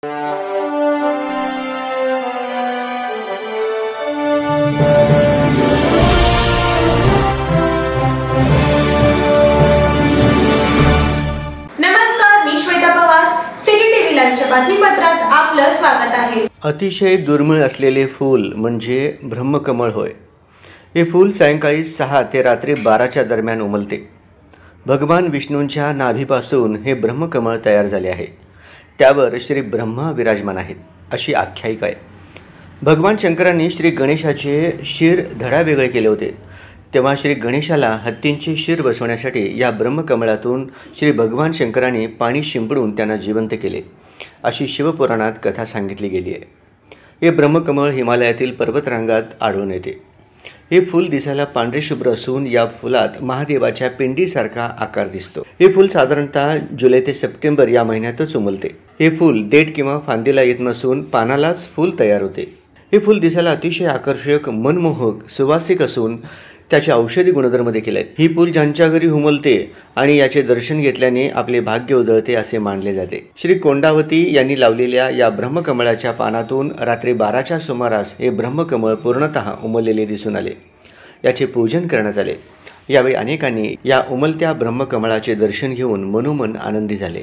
नमस्कार, मी Shweta Pawar. City TV लाईव्हच्या बातमीपत्रात आपलं स्वागत आहे. अतिशय दुर्मिळ असलेले फूल म्हणजे ब्रह्मकमळ होय. हे फूल सायंकाळी 6 ते रात्री 12च्या दरम्यान उमलते. भगवान विष्णूंच्या नाभीपासून हे ब्रह्मकमळ तयार झाले आहे. त्यावर श्री ब्रह्मा विराजमान आहेत अशी आख्यायिका आहे. भगवान शंकरांनी श्री गणेशाचे शिर धडावेगळे केले होते. तेव्हा श्री गणेशाला हत्तींचे शिर बसवण्यासाठी या ब्रह्मकमळातून श्री भगवान शंकरांनी पाणी शिंपडून त्यांना जिवंत केले अशी शिवपुराणात कथा सांगितली गेली आहे. हे ब्रह्मकमळ हिमालयातील पर्वतरांगात आढळून येते. हे फूल दिसायला पांढरे शुभ्र असून या फुलात महादेवाच्या पिंडीसारखा आकार दिसतो. हे फूल साधारणतः जुलै ते सप्टेंबर या महिन्यातच उमलते. हे फूल देठ किंवा फांदीला येत नसून पानालाच फूल तयार होते. हे फूल दिसायला अतिशय आकर्षक, मनमोहक, सुवासिक असून त्याचे औषधी गुणधर्म देखील आहेत. ही फूल ज्यांच्या घरी उमलते आणि याचे दर्शन घेतल्याने आपले भाग्य उधळते असे मानले जाते. श्री कोंडावती यांनी लावलेल्या या ब्रह्मकमळाच्या पानातून रात्री 12च्या सुमारास हे ब्रह्मकमळ पूर्णतः उमललेले दिसून आले. याचे पूजन करण्यात आले. यावेळी अनेकांनी या उमलत्या ब्रह्मकमळाचे दर्शन घेऊन मनोमन आनंदी झाले.